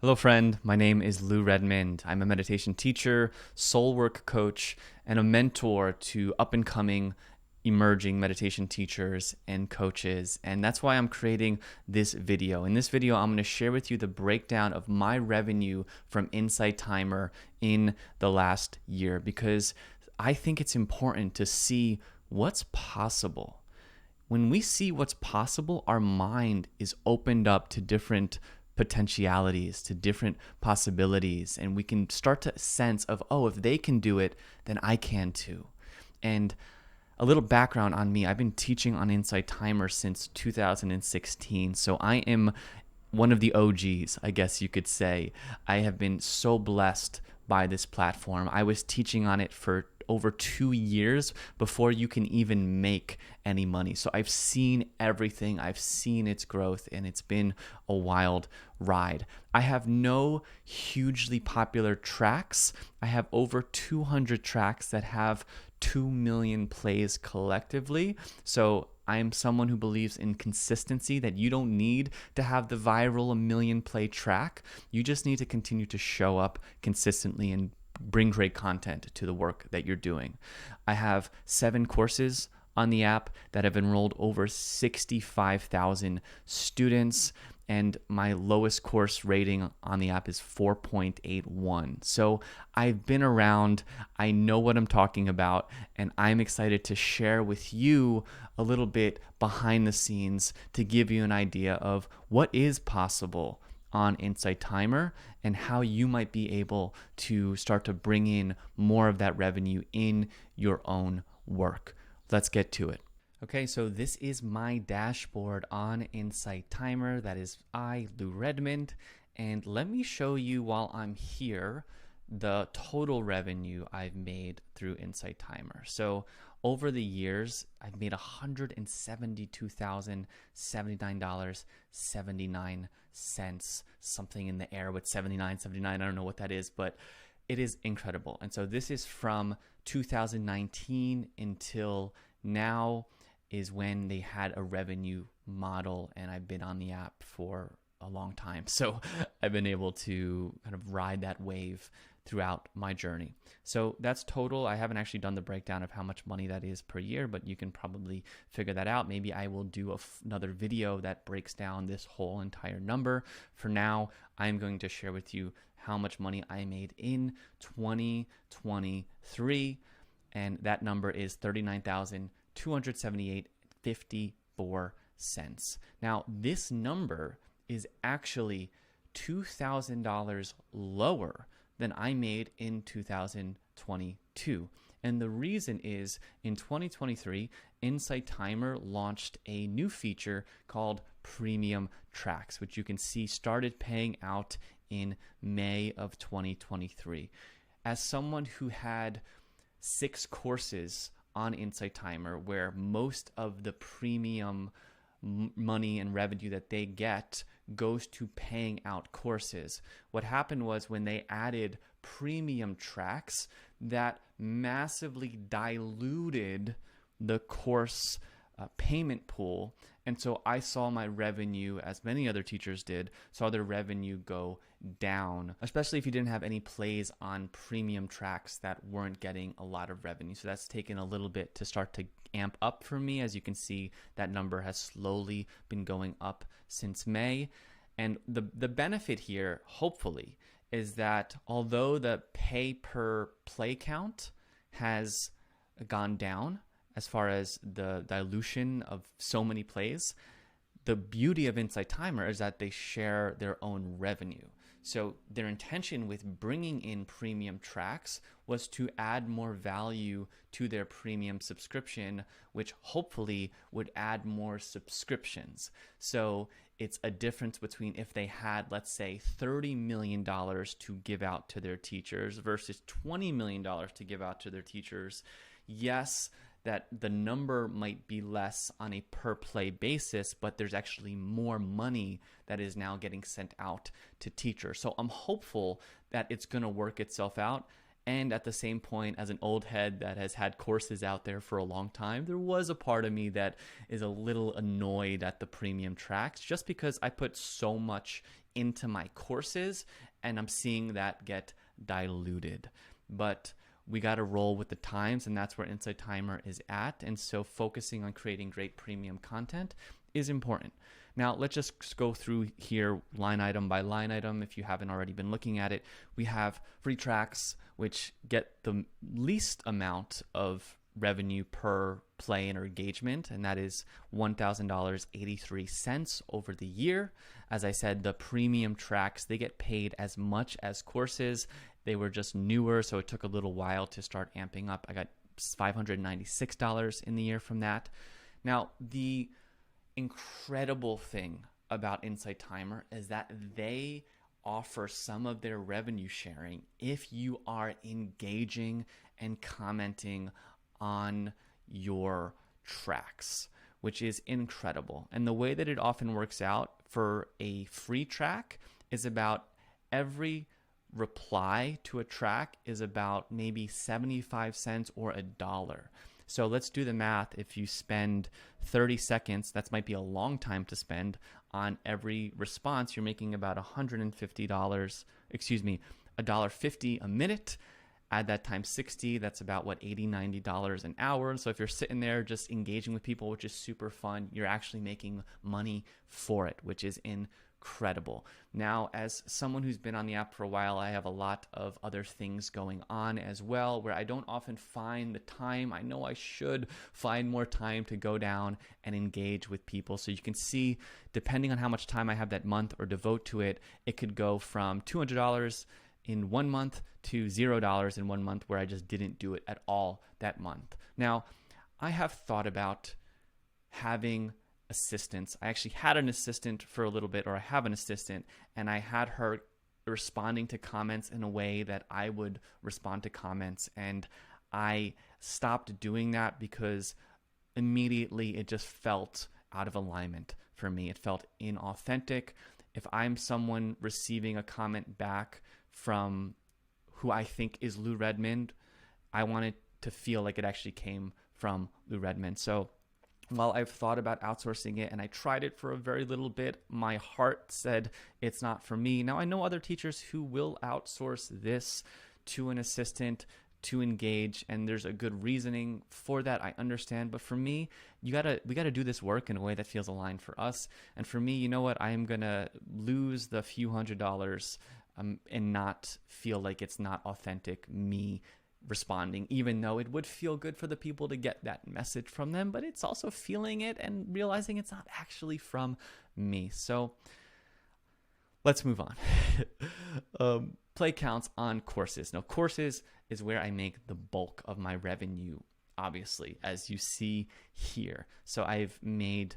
Hello, friend. My name is Lou Redmond. I'm a meditation teacher, soul work coach, and a mentor to up and coming emerging meditation teachers and coaches. And that's why I'm creating this video. In this video, I'm going to share with you the breakdown of my revenue from Insight Timer in the last year because I think it's important to see what's possible. When we see what's possible, our mind is opened up to different potentialities, to different possibilities, and we can start to sense of, oh, if they can do it, then I can too. And a little background on me, I've been teaching on Insight Timer since 2016, so I am one of the OGs, I guess you could say. I have been so blessed by this platform. I was teaching on it for over 2 years before you can even make any money. So I've seen everything. I've seen its growth, and it's been a wild ride. I have no hugely popular tracks. I have over 200 tracks that have 2 million plays collectively. So I'm someone who believes in consistency, that you don't need to have the viral 1 million play track. You just need to continue to show up consistently and bring great content to the work that you're doing. I have 7 courses on the app that have enrolled over 65,000 students, and my lowest course rating on the app is 4.81. So I've been around, I know what I'm talking about, and I'm excited to share with you a little bit behind the scenes to give you an idea of what is possible on Insight Timer and how you might be able to start to bring in more of that revenue in your own work. Let's get to it. Okay, so this is my dashboard on Insight Timer. That is Lou Redmond. And let me show you while I'm here the total revenue I've made through Insight Timer. So over the years, I've made $172,079.79, something in the air with 79. I don't know what that is, but it is incredible. And so this is from 2019 until now is when they had a revenue model, and I've been on the app for a long time. So I've been able to kind of ride that wave throughout my journey. So that's total. I haven't actually done the breakdown of how much money that is per year, but you can probably figure that out. Maybe I will do another video that breaks down this whole entire number. For now, I'm going to share with you how much money I made in 2023, and that number is $39,278.54. Now, this number is actually $2,000 lower than I made in 2022. And the reason is in 2023, Insight Timer launched a new feature called Premium Tracks, which you can see started paying out in May of 2023. As someone who had 6 courses on Insight Timer, where most of the premium money and revenue that they get goes to paying out courses. What happened was when they added premium tracks, that massively diluted the course payment pool. And so I saw my revenue, as many other teachers did, saw their revenue go down, especially if you didn't have any plays on premium tracks that weren't getting a lot of revenue. So that's taken a little bit to start to amp up for me. As you can see, that number has slowly been going up since May. And the benefit here, hopefully, is that although the pay per play count has gone down as far as the dilution of so many plays, the beauty of Insight Timer is that they share their own revenue. So their intention with bringing in premium tracks was to add more value to their premium subscription, which hopefully would add more subscriptions. So it's a difference between if they had, let's say, $30 million to give out to their teachers versus $20 million to give out to their teachers. Yes, that the number might be less on a per play basis, but there's actually more money that is now getting sent out to teachers. So I'm hopeful that it's going to work itself out. And at the same point, as an old head that has had courses out there for a long time, there was a part of me that is a little annoyed at the premium tracks just because I put so much into my courses and I'm seeing that get diluted. But we got to roll with the times, and that's where Insight Timer is at. And so focusing on creating great premium content is important. Now, let's just go through here line item by line item. If you haven't already been looking at it, we have free tracks, which get the least amount of revenue per play and engagement, and that is $1,000.83 over the year. As I said, the premium tracks, they get paid as much as courses. They were just newer, so it took a little while to start amping up. I got $596 in the year from that. Now, the incredible thing about Insight Timer is that they offer some of their revenue sharing if you are engaging and commenting on your tracks, which is incredible. And the way that it often works out for a free track is about every reply to a track is about maybe 75 cents or $1. So let's do the math. If you spend 30 seconds, that might be a long time to spend on every response. You're making about $150, $1.50 a minute. Add that times 60, that's about $80, $90 an hour. So if you're sitting there just engaging with people, which is super fun, you're actually making money for it, which is incredible. Now, as someone who's been on the app for a while, I have a lot of other things going on as well, where I don't often find the time. I know I should find more time to go down and engage with people. So you can see, depending on how much time I have that month or devote to it, it could go from $200 in 1 month to $0 in 1 month where I just didn't do it at all that month. Now, I have thought about having assistants. I actually had an assistant for a little bit, or I have an assistant, and I had her responding to comments in a way that I would respond to comments. And I stopped doing that because immediately it just felt out of alignment for me. It felt inauthentic. If I'm someone receiving a comment back from who I think is Lou Redmond, I want it to feel like it actually came from Lou Redmond. So while I've thought about outsourcing it and I tried it for a very little bit, my heart said it's not for me. Now, I know other teachers who will outsource this to an assistant to engage, and there's a good reasoning for that. I understand, but for me, we gotta do this work in a way that feels aligned for us. And for me, you know what? I am gonna lose the few $100s and not feel like it's not authentic me responding, even though it would feel good for the people to get that message from them, but it's also feeling it and realizing it's not actually from me. So let's move on. Play counts on courses. Now, courses is where I make the bulk of my revenue, obviously, as you see here. So I've made,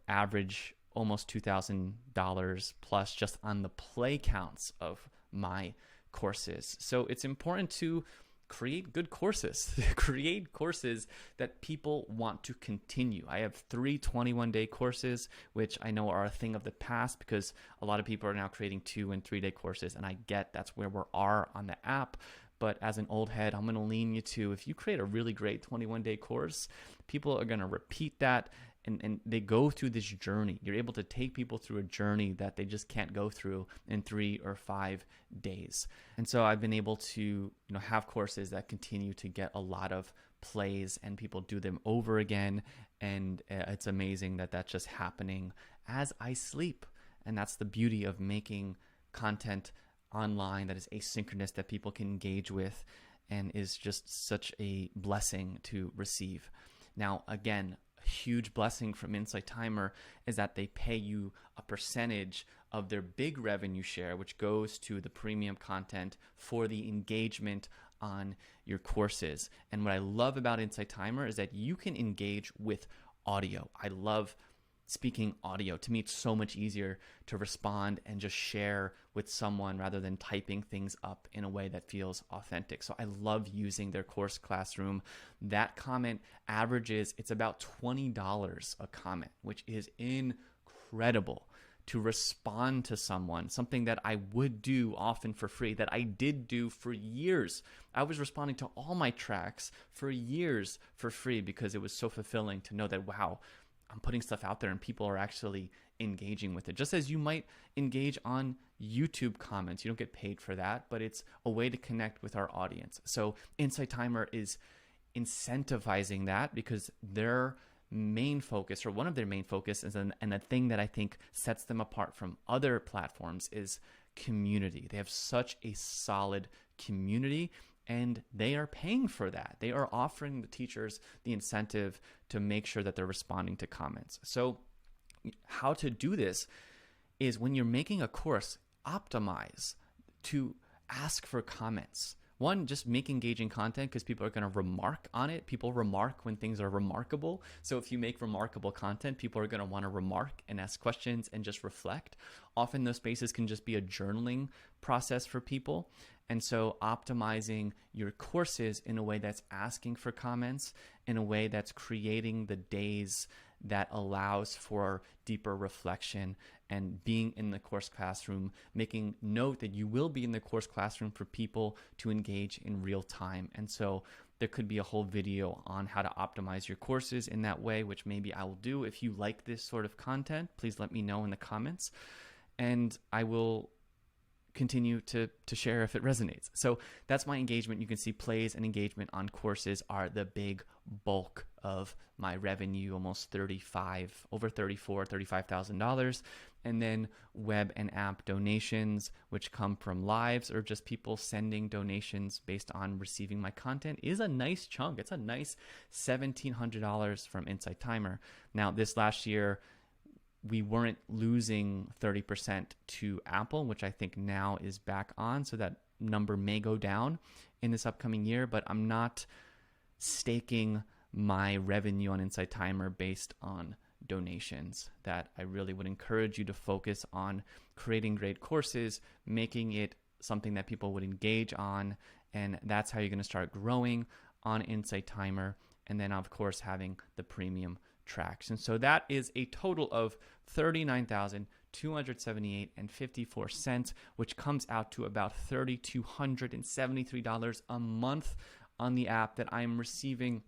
average almost $2,000 plus just on the play counts of my courses. So it's important to create good courses, create courses that people want to continue. I have 3 21-day courses, which I know are a thing of the past because a lot of people are now creating 2 and 3-day courses, and I get that's where we are on the app. But as an old head, I'm going to lean you to, if you create a really great 21-day course, people are going to repeat that, and they go through this journey. You're able to take people through a journey that they just can't go through in 3 or 5 days. And so I've been able to, have courses that continue to get a lot of plays and people do them over again. And it's amazing that that's just happening as I sleep. And that's the beauty of making content online that is asynchronous, that people can engage with, and is just such a blessing to receive. Now, again, a huge blessing from Insight Timer is that they pay you a percentage of their big revenue share, which goes to the premium content for the engagement on your courses. And what I love about Insight Timer is that you can engage with audio. I love speaking audio. To me, it's so much easier to respond and just share with someone rather than typing things up in a way that feels authentic. So I love using their course classroom. That comment averages, it's about $20 a comment, which is incredible to respond to someone, something that I would do often for free, that I did do for years. I was responding to all my tracks for years for free because it was so fulfilling to know that, wow, I'm putting stuff out there and people are actually engaging with it. Just as you might engage on YouTube comments. You don't get paid for that, but it's a way to connect with our audience. So Insight Timer is incentivizing that because their main focus, or one of their main focuses, and the thing that I think sets them apart from other platforms, is community. They have such a solid community, and they are paying for that. They are offering the teachers the incentive to make sure that they're responding to comments. So how to do this is, when you're making a course, optimize to ask for comments. One, just make engaging content because people are going to remark on it. People remark when things are remarkable. So if you make remarkable content, people are going to want to remark and ask questions and just reflect. Often those spaces can just be a journaling process for people. And so optimizing your courses in a way that's asking for comments, in a way that's creating the days that allows for deeper reflection and being in the course classroom, making note that you will be in the course classroom for people to engage in real time. And so there could be a whole video on how to optimize your courses in that way, which maybe I will do. If you like this sort of content, please let me know in the comments, and I will continue to share if it resonates. So that's my engagement. You can see plays and engagement on courses are the big bulk of my revenue, almost over $35,000. And then web and app donations, which come from lives or just people sending donations based on receiving my content, is a nice chunk. It's a nice $1,700 from Insight Timer. Now, this last year, we weren't losing 30% to Apple, which I think now is back on. So that number may go down in this upcoming year, but I'm not staking my revenue on Insight Timer based on donations. That I really would encourage you to focus on creating great courses, making it something that people would engage on. And that's how you're going to start growing on Insight Timer. And then, of course, having the premium tracks. And so that is a total of $39,278.54, which comes out to about $3,273 a month on the app that I'm receiving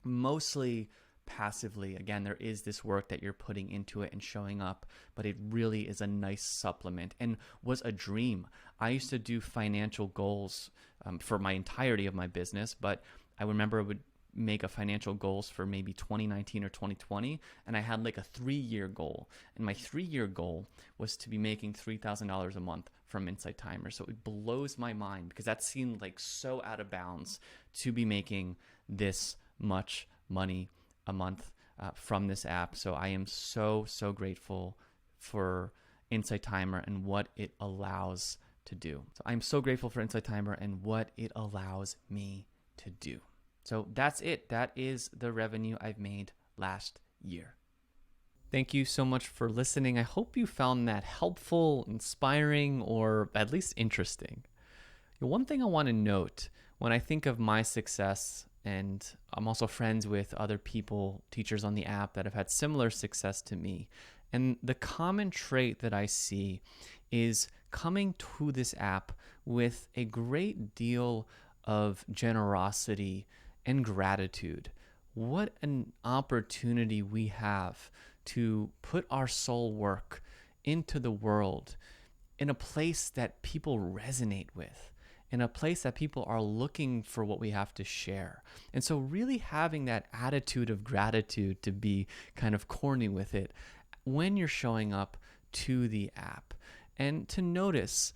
mostly passively. Again, there is this work that you're putting into it and showing up, but it really is a nice supplement and was a dream. I used to do financial goals for my entirety of my business, but I remember I would make a financial goals for maybe 2019 or 2020, and I had like a 3-year goal, and my 3-year goal was to be making $3,000 a month from Insight Timer. So it blows my mind because that seemed like so out of bounds to be making this much money a month from this app. So I am so grateful for Insight Timer and what it allows to do. So I'm so grateful for Insight Timer and what it allows me to do. So that's it. That is the revenue I've made last year. Thank you so much for listening. I hope you found that helpful, inspiring, or at least interesting. One thing I want to note when I think of my success, and I'm also friends with other people, teachers on the app that have had similar success to me, and the common trait that I see is coming to this app with a great deal of generosity and gratitude. What an opportunity we have to put our soul work into the world in a place that people resonate with, in a place that people are looking for what we have to share. And so really having that attitude of gratitude, to be kind of corny with it, when you're showing up to the app, and to notice,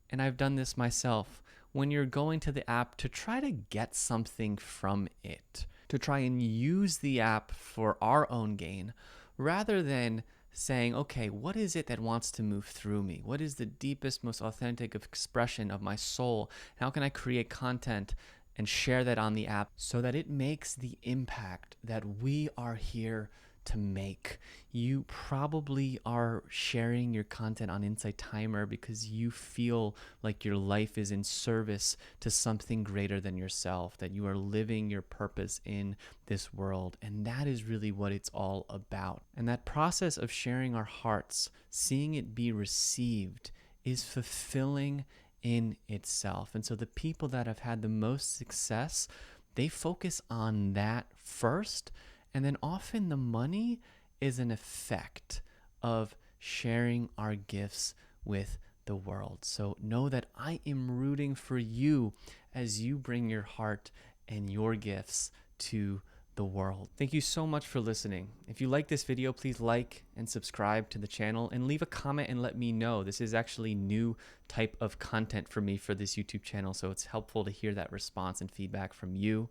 and I've done this myself, when you're going to the app, to try to get something from it, to try and use the app for our own gain, rather than saying, okay, what is it that wants to move through me? What is the deepest, most authentic expression of my soul? How can I create content and share that on the app so that it makes the impact that we are here to make. You probably are sharing your content on Insight Timer because you feel like your life is in service to something greater than yourself, that you are living your purpose in this world. And that is really what it's all about. And that process of sharing our hearts, seeing it be received, is fulfilling in itself. And so the people that have had the most success, they focus on that first, and then often the money is an effect of sharing our gifts with the world. So know that I am rooting for you as you bring your heart and your gifts to the world. Thank you so much for listening. If you like this video, please like and subscribe to the channel and leave a comment and let me know. This is actually new type of content for me for this YouTube channel, so it's helpful to hear that response and feedback from you.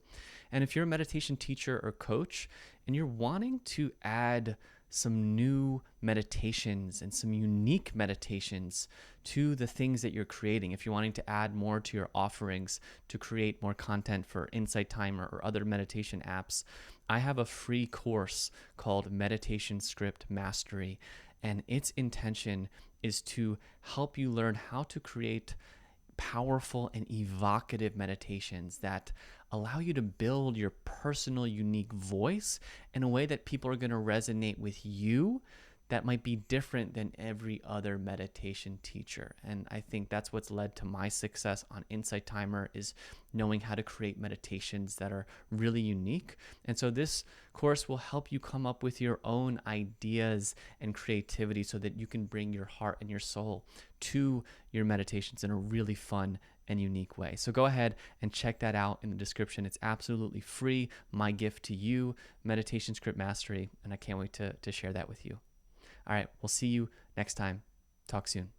And if you're a meditation teacher or coach and you're wanting to add some new meditations and some unique meditations to the things that you're creating, if you're wanting to add more to your offerings to create more content for Insight Timer or other meditation apps, I have a free course called Meditation Script Mastery, and its intention is to help you learn how to create powerful and evocative meditations that allow you to build your personal, unique voice in a way that people are going to resonate with you, that might be different than every other meditation teacher. And I think that's what's led to my success on Insight Timer, is knowing how to create meditations that are really unique. And so this course will help you come up with your own ideas and creativity so that you can bring your heart and your soul to your meditations in a really fun and unique way. So go ahead and check that out in the description. It's absolutely free. My gift to you, Meditation Script Mastery, and I can't wait to share that with you. All right, we'll see you next time. Talk soon.